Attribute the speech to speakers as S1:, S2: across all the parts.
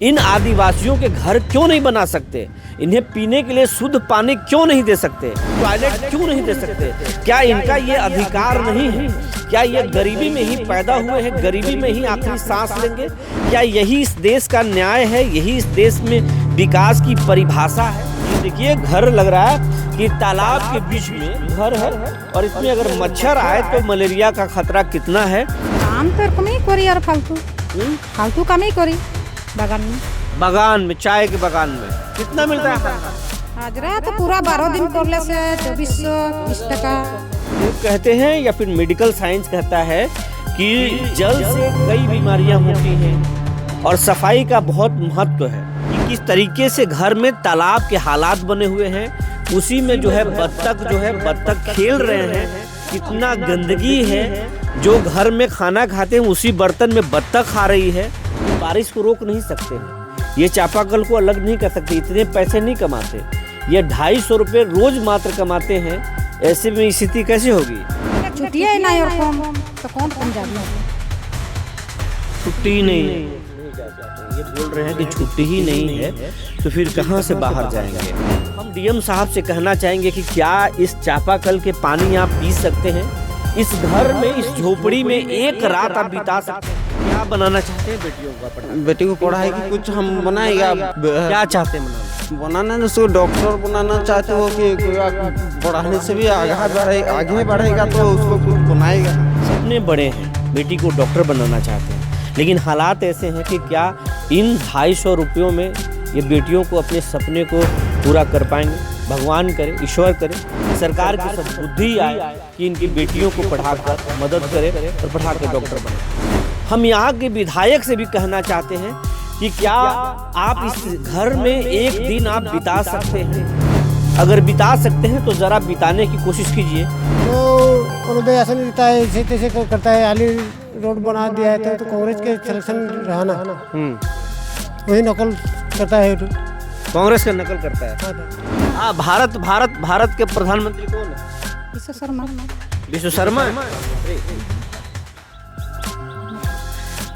S1: इन आदिवासियों के घर क्यों नहीं बना सकते? इन्हें पीने के लिए शुद्ध पानी क्यों नहीं दे सकते? टॉयलेट क्यों नहीं दे सकते? क्या इनका ये अधिकार नहीं है? क्या ये गरीबी में ही पैदा हुए हैं, गरीबी में ही आखिरी सांस लेंगे? क्या यही इस देश का न्याय है? यही इस देश में विकास की परिभाषा है? ये देखिए, घर लग रहा है कि तालाब के बीच में घर है और इसमें अगर मच्छर आए तो मलेरिया का खतरा कितना है।
S2: काम तो एरकम ही करी यार, फालतू काम ही करी।
S1: बगान में, चाय के बगान में कितना मिलता है?
S2: हाजरा तो पूरा 12 दिन करले से 2420 टका।
S1: लोग कहते हैं या फिर मेडिकल साइंस कहता है कि जल से कई बीमारियां होती हैं और सफाई का बहुत महत्व है। कि किस तरीके से घर में तालाब के हालात बने हुए हैं, उसी में बत्तख खेल रहे हैं। कितना गंदगी है, जो घर में खाना खाते हैं उसी बर्तन में बत्तख खा रही है। बारिश को रोक नहीं सकते हैं, ये चापाकल को अलग नहीं कर सकते, इतने पैसे नहीं कमाते। ये 250 रुपये रोज मात्र कमाते हैं, ऐसे में स्थिति कैसे होगी?
S2: छुट्टी है नहीं और तो कौन पंजाबी
S1: छुट्टी नहीं ये बोल रहे हैं कि छुट्टी ही नहीं है, तो फिर कहाँ से बाहर जाएंगे? हम डीएम साहब से कहना चाहेंगे कि क्या इस चापाकल के पानी आप पी सकते हैं? इस घर में, इस झोपड़ी में एक रात आप बिता सकते हैं? क्या बनाना चाहते हैं बेटियों का पढ़ाई?
S3: बेटी को पढ़ाई की कुछ हम बनाएगा।
S1: क्या चाहते हैं
S3: बनाना? उसको डॉक्टर बनाना चाहते हो कि पढ़ाने से भी आगे बढ़ेगा तो उसको कुछ बनाएगा।
S1: सपने बड़े हैं, बेटी को डॉक्टर बनाना चाहते हैं, लेकिन हालात ऐसे हैं कि क्या इन 250 रुपयों में ये बेटियों को अपने सपने को पूरा कर पाएंगे? भगवान करे, ईश्वर करे, सरकार की सद्बुद्धि आए कि इनकी बेटियों को पढ़ाकर मदद करे और पढ़ा के डॉक्टर बने। हम यहाँ के विधायक से भी कहना चाहते हैं कि क्या आप इस घर में एक दिन आप बिता सकते हैं? अगर बिता सकते हैं तो जरा बिताने की कोशिश कीजिए।
S4: तो उन्होंने ऐसा नहीं देता है, इसे तैसे करता है। आली रोड बना दिया है तो कांग्रेस के सिलेक्शन रहा ना, वही नकल करता है।
S1: कांग्रेस का नकल करता है। भारत के प्रधानमंत्री कौन है? विश्व शर्मा।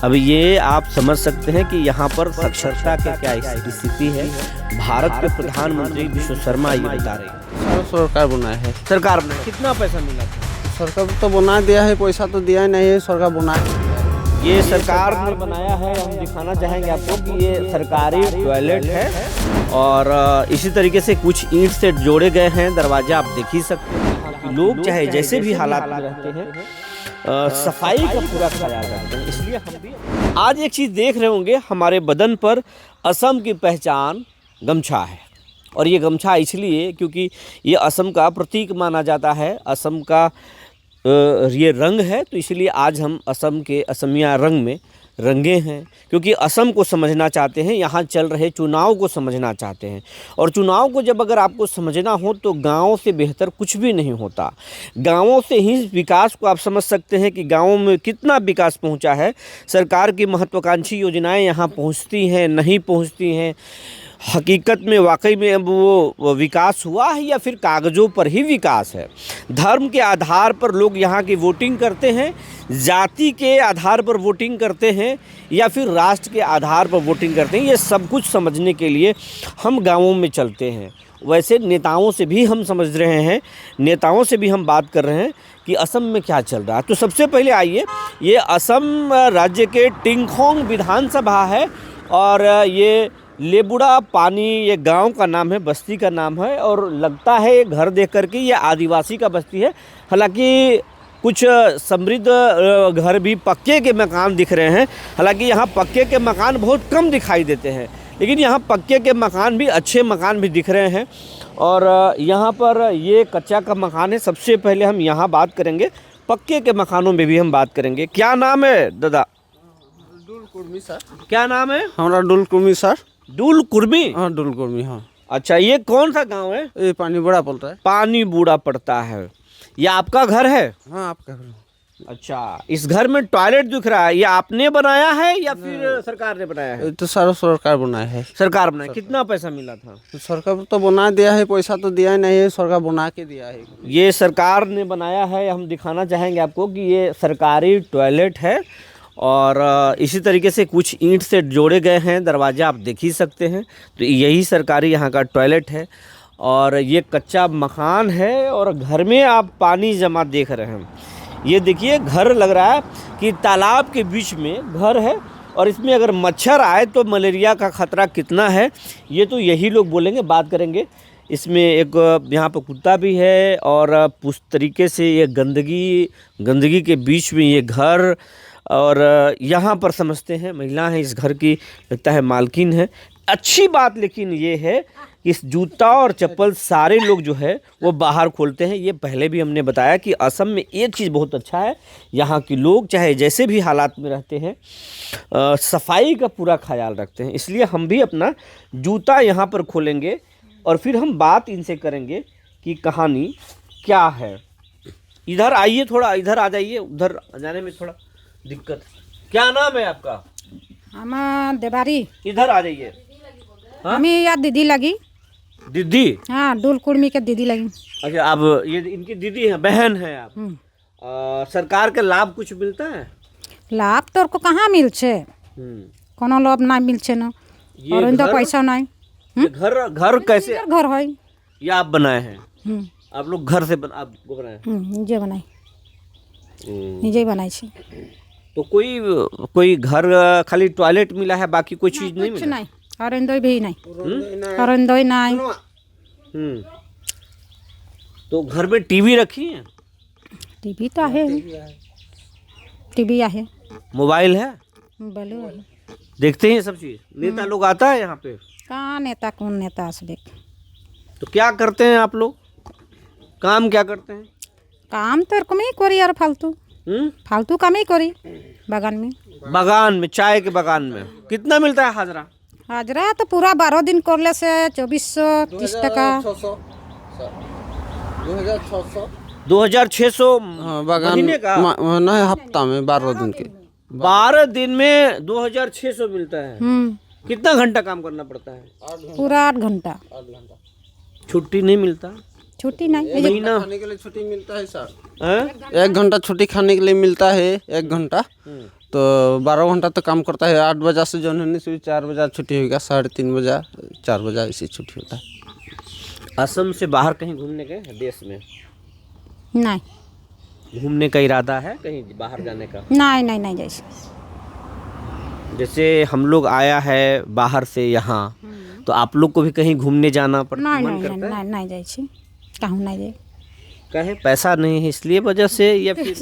S1: अब ये आप समझ सकते हैं कि यहाँ पर साक्षरता के क्या स्थिति है। भारत के प्रधानमंत्री विश्व शर्मा ये बता रहे हैं।
S3: सरकार बनाया है।
S1: सरकार ने कितना पैसा मिला था?
S3: सरकार तो बना दिया है, पैसा तो दिया नहीं है, सरकार बनाया।
S1: ये सरकार ने बनाया है। हम दिखाना चाहेंगे आपको कि ये सरकारी टॉयलेट है और इसी तरीके से कुछ ईंट से जोड़े गए हैं दरवाजा, आप देख ही सकते हैं। लोग चाहे जैसे भी हालात में रहते हैं, सफाई का पूरा ख्याल रखते हैं। इसलिए हम भी आज एक चीज़ देख रहे होंगे, हमारे बदन पर असम की पहचान गमछा है। और ये गमछा इसलिए क्योंकि ये असम का प्रतीक माना जाता है, असम का ये रंग है, तो इसलिए आज हम असम के असमिया रंग में रंगे हैं, क्योंकि असम को समझना चाहते हैं, यहाँ चल रहे चुनाव को समझना चाहते हैं। और चुनाव को जब अगर आपको समझना हो तो गाँव से बेहतर कुछ भी नहीं होता। गाँवों से ही विकास को आप समझ सकते हैं कि गाँवों में कितना विकास पहुँचा है। सरकार की महत्वाकांक्षी योजनाएं यहाँ पहुँचती हैं, नहीं पहुँचती हैं। हकीकत में वाकई में अब वो विकास हुआ है या फिर कागज़ों पर ही विकास है? धर्म के आधार पर लोग यहाँ की वोटिंग करते हैं, जाति के आधार पर वोटिंग करते हैं या फिर राष्ट्र के आधार पर वोटिंग करते हैं? ये सब कुछ समझने के लिए हम गाँवों में चलते हैं। वैसे नेताओं से भी हम समझ रहे हैं, नेताओं से भी हम बात कर रहे हैं कि असम में क्या चल रहा है। तो सबसे पहले आइए, ये असम राज्य के टिंगखोंग विधानसभा है और ये लेबुड़ा पानी ये गांव का नाम है, बस्ती का नाम है। और लगता है ये घर देख करके ये आदिवासी का बस्ती है। हालांकि कुछ समृद्ध घर भी, पक्के के मकान दिख रहे हैं। हालांकि यहाँ पक्के के मकान बहुत कम दिखाई देते हैं, लेकिन यहाँ पक्के के मकान भी, अच्छे मकान भी दिख रहे हैं। और यहाँ पर ये कच्चा का मकान है। सबसे पहले हम यहाँ बात करेंगे, पक्के के मकानों में भी हम बात करेंगे। क्या नाम है दादा?
S3: डुल कुर्मी सर।
S1: क्या नाम है?
S3: हमारा डुल कुर्मी सर।
S1: डुल कुर्मी?
S3: हाँ, डुल कुर्मी। हाँ।
S1: अच्छा, ये कौन सा गांव है?
S3: ये पानी बूढ़ा पड़ता है। पानी
S1: बूढ़ा पड़ता है। ये आपका घर है?
S3: हाँ, आपका घर।
S1: अच्छा, इस घर में टॉयलेट दिख रहा है, ये आपने बनाया है या फिर सरकार ने बनाया है?
S3: तो सारा सरकार बनाया है।
S1: सरकार बनाया। कितना पैसा मिला था?
S3: तो सरकार तो बना दिया है, पैसा तो दिया नहीं है, सरकार बना के दिया है।
S1: ये सरकार ने बनाया है। हम दिखाना चाहेंगे आपको कि ये सरकारी टॉयलेट है और इसी तरीके से कुछ ईंट से जोड़े गए हैं दरवाज़ा, आप देख ही सकते हैं। तो यही सरकारी यहाँ का टॉयलेट है और ये कच्चा मकान है और घर में आप पानी जमा देख रहे हैं। ये देखिए घर लग रहा है कि तालाब के बीच में घर है और इसमें अगर मच्छर आए तो मलेरिया का खतरा कितना है ये तो यही लोग बोलेंगे, बात करेंगे। इसमें एक यहाँ पर कुत्ता भी है और उस तरीके से ये गंदगी के बीच में ये घर, और यहाँ पर समझते हैं महिला है इस घर की, लगता है मालकिन है। अच्छी बात लेकिन ये है कि इस जूता और चप्पल सारे लोग जो है वो बाहर खोलते हैं। ये पहले भी हमने बताया कि असम में एक चीज़ बहुत अच्छा है, यहाँ के लोग चाहे जैसे भी हालात में रहते हैं सफाई का पूरा ख्याल रखते हैं। इसलिए हम भी अपना जूता यहाँ पर खोलेंगे और फिर हम बात इनसे करेंगे कि कहानी क्या है। इधर आइए, थोड़ा इधर आ जाइए, उधर जाने में थोड़ा दिक्कत। क्या नाम है आपका?
S2: हमार देवारी।
S1: इधर आ जाइए।
S2: हमें यार दीदी लगी।
S1: दीदी?
S2: हाँ, डुल कुर्मी के दीदी लगी।
S1: अच्छा, अब ये इनकी दीदी है, बहन है आप। सरकार के लाभ कुछ मिलता है?
S2: लाभ तो को कहाँ मिल छे, कोनो लाभ ना मिल छे ना, और इनका पैसा नहीं।
S1: ये घर कैसे
S2: घर है?
S1: ये आप बनाए हैं? आप लोग घर से आपको बनाए?
S2: निजे बनाई, निजे बनाई छे।
S1: तो कोई घर खाली टॉयलेट मिला है, बाकी कोई चीज नहीं
S2: कुछ
S1: मिला?
S2: नहीं, अरंदोई भी नहीं, अरंदोई नहीं।
S1: तो घर में टीवी रखी है?
S2: टीवी तो है, टीवी है।
S1: मोबाइल है?
S2: मोबाइल है।
S1: देखते हैं सब चीज? नेता लोग आता है यहाँ पे?
S2: कहाँ नेता, कौन नेता से देख।
S1: तो क्या करते हैं आप लोग, काम क्या करते हैं?
S2: काम तो कम ही करी और फालतू फालतू काम ही करी। बागान में
S1: चाय के बागान में कितना मिलता है हाजरा?
S2: हाजरा तो पूरा 12 दिन करले से 2430 टका।
S1: 2600
S3: बागान
S1: महीने का?
S3: नहीं, हफ्ता में 12 दिन के।
S1: 12 दिन में 2600 मिलता है। कितना घंटा काम करना पड़ता है?
S2: पूरा 8 घंटा।
S1: छुट्टी नहीं मिलता?
S2: छुट्टी नहीं,
S1: महीना
S3: खाने के लिए छुट्टी मिलता है सर। 1 घंटा छुट्टी खाने के लिए मिलता है, 1 घंटा। तो 12 घंटा तो काम करता है। 8 बजे से जो है 4 बजे छुट्टी होगा, 3:30 बजे 4 बजे ऐसी छुट्टी होता है।
S1: असम से बाहर कहीं घूमने गए हैं देश में?
S2: नहीं।
S1: घूमने का इरादा है कहीं बाहर जाने का?
S2: नहीं
S1: जैसे हम लोग आया है बाहर से यहाँ, तो आप लोग को भी कहीं घूमने जाना पड़ता है?
S2: नहीं जाए छी, कहूँ नहीं जाए।
S1: कहे पैसा नहीं है इसलिए वजह से, या फिर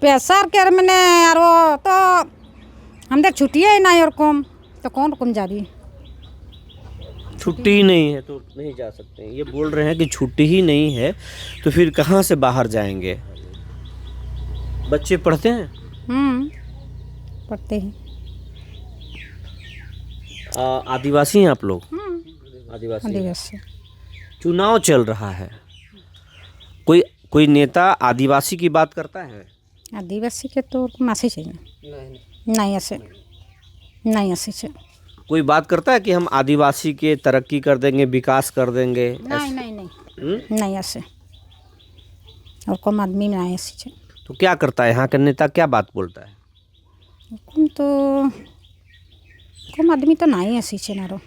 S2: पैसा के मैंने यार वो तो हम देख छुट्टी है नहीं और कम, तो कौन जाबी।
S1: छुट्टी नहीं है तो नहीं जा सकते। ये बोल रहे हैं कि छुट्टी ही नहीं है तो फिर कहाँ से बाहर जाएंगे? बच्चे पढ़ते हैं?
S2: पढ़ते हैं।
S1: आदिवासी हैं आप लोग? आदिवासी। चुनाव चल रहा है, कोई नेता आदिवासी की बात करता है?
S2: आदिवासी के तो मासी चाहिए नहीं ऐसे
S1: कोई बात करता है कि हम आदिवासी के तरक्की कर देंगे, विकास कर देंगे?
S2: नहीं ऐसे, और कम आदमी में नहीं ऐसे।
S1: तो क्या करता है यहाँ का नेता, क्या बात बोलता है?
S2: कम आदमी तो नहीं ऐसे ना रो।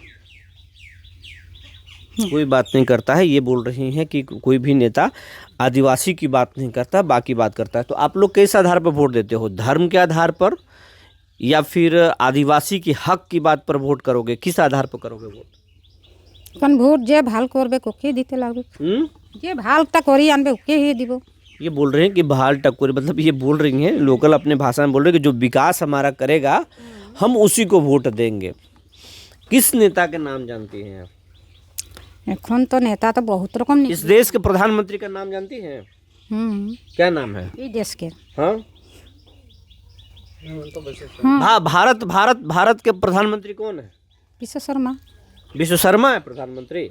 S1: कोई बात नहीं करता है, ये बोल रही हैं कि कोई भी नेता आदिवासी की बात नहीं करता, बाकी बात करता है। तो आप लोग किस आधार पर वोट देते हो? धर्म के आधार पर या फिर आदिवासी की हक की बात पर वोट करोगे? किस आधार पर करोगे वोट?
S2: वोट जे भाल करबे ओके दीते लागबे, जे भाल तक करी आनबे ओके ही दिबो।
S1: ये बोल रहे हैं कि भाल टक्कर, मतलब ये बोल रही हैं लोकल अपने भाषा में बोल रहे हैं कि जो विकास हमारा करेगा हम उसी को वोट देंगे। किस नेता के नाम जानती हैं आप?
S2: এখন तो नेता तो बहुत रकम।
S1: इस देश के प्रधानमंत्री का नाम जानती हैं? क्या नाम है?
S2: इस देश के?
S1: हाँ, भारत के प्रधानमंत्री कौन है? विश्व शर्मा है प्रधानमंत्री।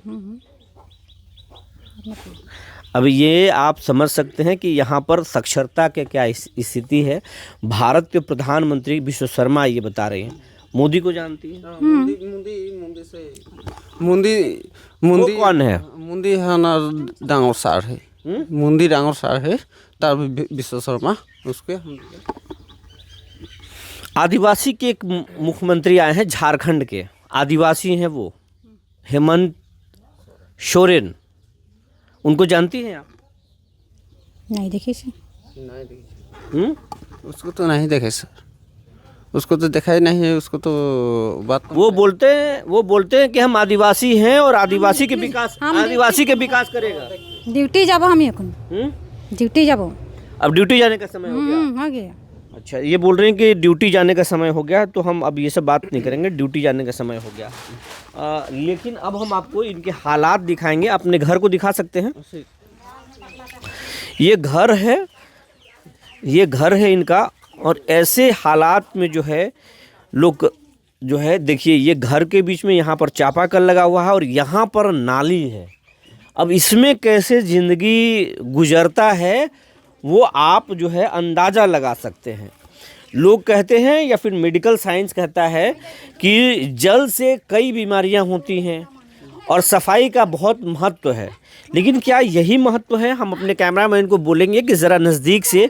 S1: अब ये आप समझ सकते हैं कि यहाँ पर साक्षरता के क्या स्थिति है। भारत के प्रधानमंत्री विश्व शर्मा ये बता रहे हैं। मोदी को जानती है?
S3: मुंदी
S1: कौन है?
S3: मुंदी है ना, डांगर सार है। मुंदी डांगर सार है, तार विश्व शर्मा उसके।
S1: आदिवासी के एक मुख्यमंत्री आए हैं झारखंड के, आदिवासी हैं वो, हेमंत सोरेन। उनको जानती हैं आप?
S2: नहीं देखी से।
S3: उसको तो नहीं देखे सर, उसको तो देखा ही नहीं है, उसको तो बात
S1: वो बोलते हैं कि हम आदिवासी हैं और आदिवासी के विकास करेगा।
S2: ड्यूटी जाबो हम এখন ड्यूटी जाबो।
S1: अब ड्यूटी जाने का समय हो गया।
S2: हो गया।
S1: अच्छा, ये बोल रहे हैं कि ड्यूटी जाने का समय हो गया, तो हम अब ये सब बात नहीं करेंगे, ड्यूटी जाने का समय हो गया। लेकिन अब हम आपको इनके हालात दिखाएंगे। अपने घर को दिखा सकते हैं? ये घर है इनका, और ऐसे हालात में जो है लोग जो है, देखिए ये घर के बीच में यहाँ पर चापाकल लगा हुआ है और यहाँ पर नाली है। अब इसमें कैसे ज़िंदगी गुजरता है वो आप जो है अंदाज़ा लगा सकते हैं। लोग कहते हैं या फिर मेडिकल साइंस कहता है कि जल से कई बीमारियां होती हैं और सफाई का बहुत महत्व है, लेकिन क्या यही महत्व है? हम अपने कैमरामैन को बोलेंगे कि ज़रा नज़दीक से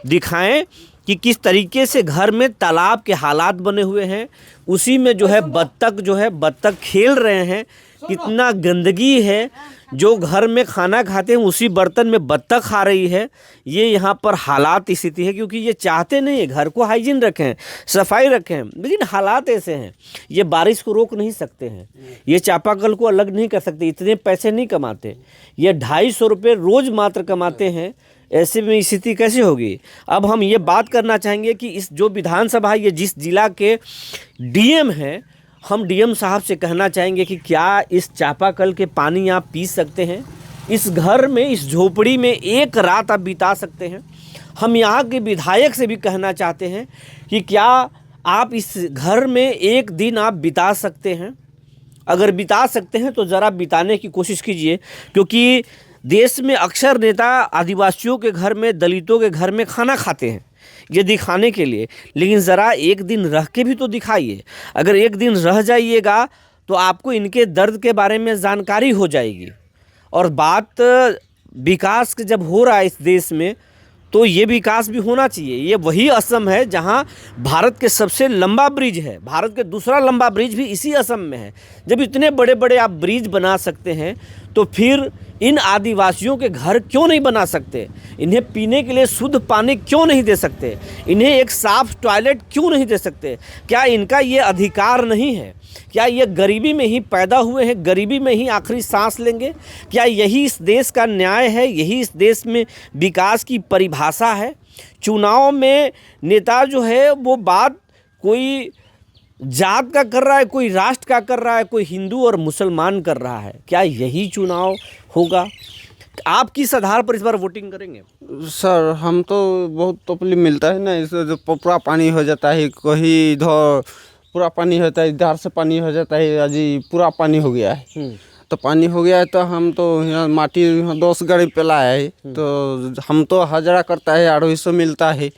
S1: दिखाएं कि किस तरीके से घर में तालाब के हालात बने हुए हैं, उसी में जो है बत्तख खेल रहे हैं, कितना गंदगी है। जो घर में खाना खाते हैं उसी बर्तन में बत्तख खा रही है। ये यहाँ पर हालात स्थिति है, क्योंकि ये चाहते नहीं है घर को हाइजीन रखें, सफाई रखें, लेकिन हालात ऐसे हैं। ये बारिश को रोक नहीं सकते हैं, ये चापाकल को अलग नहीं कर सकते, इतने पैसे नहीं कमाते। ये 250 रुपये रोज़ मात्र कमाते हैं, ऐसे में स्थिति कैसे होगी? अब हम ये बात करना चाहेंगे कि इस जो विधानसभा, ये जिस जिला के डीएम हैं, हम डीएम साहब से कहना चाहेंगे कि क्या इस चापाकल के पानी आप पी सकते हैं? इस घर में, इस झोपड़ी में एक रात आप बिता सकते हैं? हम यहाँ के विधायक से भी कहना चाहते हैं कि क्या आप इस घर में एक दिन आप बिता सकते हैं? अगर बिता सकते हैं तो ज़रा बिताने की कोशिश कीजिए, क्योंकि देश में अक्सर नेता आदिवासियों के घर में, दलितों के घर में खाना खाते हैं ये दिखाने के लिए, लेकिन ज़रा एक दिन रह के भी तो दिखाइए। अगर एक दिन रह जाइएगा तो आपको इनके दर्द के बारे में जानकारी हो जाएगी। और बात विकास के जब हो रहा है इस देश में, तो ये विकास भी होना चाहिए। ये वही असम है जहां भारत के सबसे लंबा ब्रिज है, भारत के दूसरा लंबा ब्रिज भी इसी असम में है। जब इतने बड़े बड़े आप ब्रिज बना सकते हैं तो फिर इन आदिवासियों के घर क्यों नहीं बना सकते? इन्हें पीने के लिए शुद्ध पानी क्यों नहीं दे सकते? इन्हें एक साफ टॉयलेट क्यों नहीं दे सकते? क्या इनका ये अधिकार नहीं है? क्या ये गरीबी में ही पैदा हुए हैं, गरीबी में ही आखिरी सांस लेंगे? क्या यही इस देश का न्याय है? यही इस देश में विकास की परिभाषा है? चुनाव में नेता जो है वो बात कोई जात का कर रहा है, कोई राष्ट्र का कर रहा है, कोई हिंदू और मुसलमान कर रहा है। क्या यही चुनाव होगा? आप किस आधार पर इस बार वोटिंग करेंगे?
S3: सर हम तो बहुत तकलीफ मिलता है ना, इससे जो पूरा पानी हो जाता है, कहीं इधर पूरा पानी होता है, इधर से पानी हो जाता है, अजी पूरा पानी हो गया है। तो पानी हो गया है तो हम तो यहाँ माटी 10 गाड़ी पेला है, तो हम तो हजरा करता है 250 मिलता है,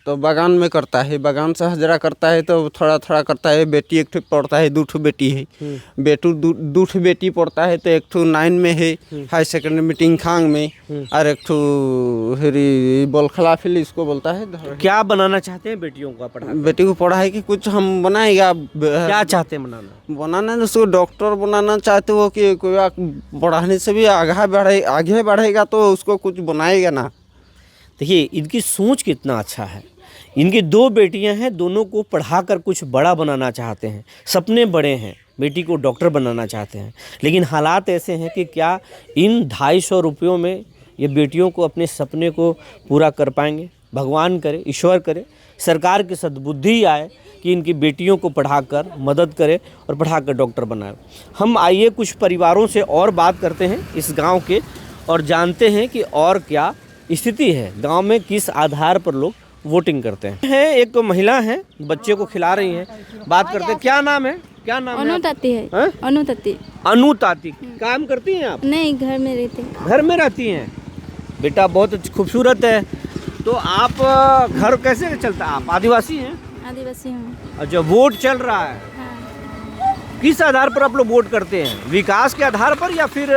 S3: तो बागान में करता है, बागान से हजरा करता है तो थोड़ा थोड़ा करता है। बेटी एक ठो पढ़ता है, 2 ठो बेटी है, दो ठो बेटी पढ़ता है, तो एक ठो 9 में है हाई सेकेंडरी मीटिंग खांग में, और एक ठो हेरी बोलखला फिल इसको बोलता है।
S1: क्या बनाना चाहते हैं बेटियों को पढ़ा?
S3: बेटी को पढ़ाई कि कुछ हम बनाएगा।
S1: क्या चाहते हैं
S3: बनाना? उसको डॉक्टर बनाना चाहते हो कि कोई पढ़ाने से भी आगे बढ़ेगा तो उसको कुछ बनाएगा ना।
S1: देखिए इनकी सोच कितना अच्छा है। इनकी 2 बेटियां हैं, दोनों को पढ़ाकर कुछ बड़ा बनाना चाहते हैं, सपने बड़े हैं, बेटी को डॉक्टर बनाना चाहते हैं, लेकिन हालात ऐसे हैं कि क्या इन 250 रुपयों में ये बेटियों को अपने सपने को पूरा कर पाएंगे? भगवान करे, ईश्वर करे, सरकार की सद्बुद्धि आए कि इनकी बेटियों को पढ़ाकर मदद करे और पढ़ाकर डॉक्टर बनाए। हम आइए कुछ परिवारों से और बात करते हैं इस गांव के, और जानते हैं कि और क्या स्थिति है गांव में, किस आधार पर लोग वोटिंग करते हैं। एक तो महिला है, बच्चे को खिला रही हैं, बात करते हैं। क्या नाम है? क्या नाम है?
S5: अनुताती है। अनुताती।
S1: अनुताती। काम करती हैं आप?
S5: नहीं, घर में रहती। घर
S1: में रहती हैं? बेटा बहुत खूबसूरत है। तो आप घर कैसे चलता है? आप आदिवासी हैं?
S5: आदिवासी हूँ।
S1: अच्छा, वोट चल रहा है।
S5: हाँ।
S1: किस आधार पर आप लोग वोट करते हैं? विकास के आधार पर या फिर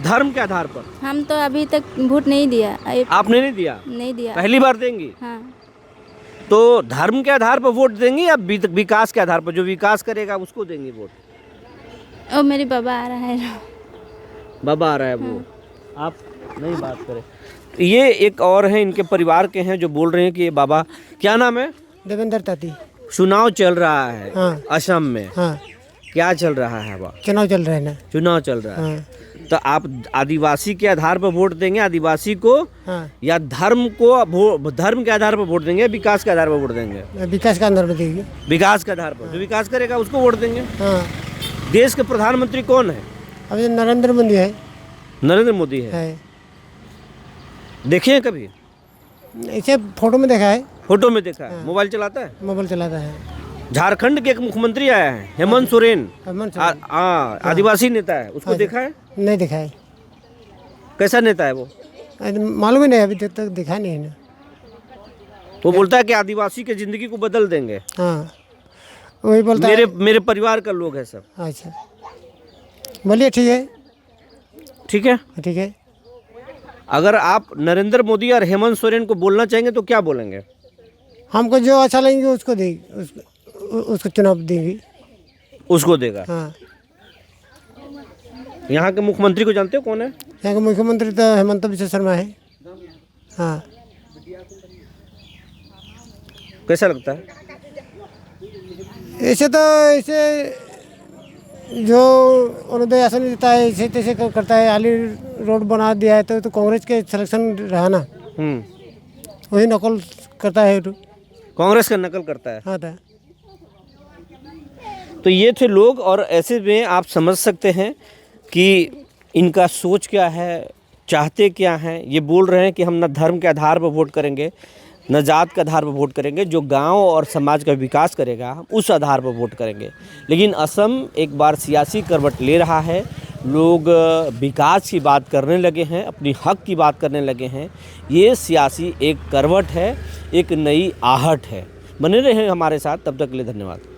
S1: धर्म के आधार पर?
S5: हम तो अभी तक वोट नहीं दिया।
S1: आपने नहीं दिया?
S5: नहीं दिया।
S1: पहली बार देंगी?
S5: हाँ।
S1: तो धर्म के आधार पर वोट देंगे या विकास के आधार पर? जो विकास करेगा उसको देंगे वोट?
S5: और मेरे बाबा आ रहा है।
S1: बाबा आ रहा है वो। आप नहीं बात करें। ये एक और हैं, इनके परिवार के हैं, जो बोल रहे हैं कि ये बाबा, क्या नाम है?
S4: देवेंद्र ताती।
S1: चुनाव चल रहा है
S4: हाँ।
S1: असम में।
S4: हाँ,
S1: क्या चल रहा है वहाँ?
S4: चुनाव चल रहे हैं ना।
S1: चुनाव चल रहा है।
S4: हाँ,
S1: तो आप आदिवासी के आधार पर वोट देंगे आदिवासी को,
S4: हाँ,
S1: या धर्म के आधार पर वोट देंगे या विकास के आधार पर वोट देंगे?
S4: विकास का अंदर में देंगे।
S1: विकास के आधार पर, जो विकास करेगा उसको वोट देंगे।
S4: हाँ,
S1: देश के प्रधानमंत्री कौन है?
S4: अभी नरेंद्र मोदी है।
S1: नरेंद्र मोदी है। देखे हैं कभी?
S4: इसे फोटो में देखा है।
S1: फोटो में देखा है। मोबाइल चलाता है?
S4: मोबाइल चलाता है।
S1: झारखंड के एक मुख्यमंत्री आया है, हेमंत सोरेन।
S4: हेमंत सोरेन।
S1: आदिवासी नेता है, उसको देखा है?
S4: नहीं देखा है।
S1: कैसा नेता है वो?
S4: मालूम ही नहीं, अभी तक देखा नहीं है ना।
S1: वो बोलता है कि आदिवासी की जिंदगी को बदल देंगे।
S4: हाँ, वही बोलता है।
S1: मेरे परिवार का लोग है सब।
S4: अच्छा, बोलिए। ठीक है,
S1: ठीक है।
S4: ठीक है।
S1: अगर आप नरेंद्र मोदी और हेमंत सोरेन को बोलना चाहेंगे तो क्या बोलेंगे?
S4: हमको जो अच्छा लगेंगे उसको देंगे, उसको चुनाव देंगे।
S1: उसको देगा।
S4: हाँ,
S1: यहाँ के मुख्यमंत्री को जानते हो कौन है?
S4: यहाँ का मुख्यमंत्री तो हेमंत बिश्व शर्मा है। हाँ।
S1: कैसा लगता है?
S4: ऐसे जो अरुणोदय आसन देता है ऐसे तैसे करता है। आली रोड बना दिया है तो कांग्रेस के सिलेक्शन रहा ना। वही नकल करता है।
S1: कांग्रेस का नकल करता है।
S4: हाँ था।
S1: तो ये थे लोग, और ऐसे में आप समझ सकते हैं कि इनका सोच क्या है, चाहते क्या हैं। ये बोल रहे हैं कि हम न धर्म के आधार पर वोट करेंगे, न जात के आधार पर वोट करेंगे, जो गांव और समाज का विकास करेगा हम उस आधार पर वोट करेंगे। लेकिन असम एक बार सियासी करवट ले रहा है। लोग विकास की बात करने लगे हैं, अपनी हक की बात करने लगे हैं। ये सियासी एक करवट है, एक नई आहट है। बने रहे हमारे साथ, तब तक के लिए धन्यवाद।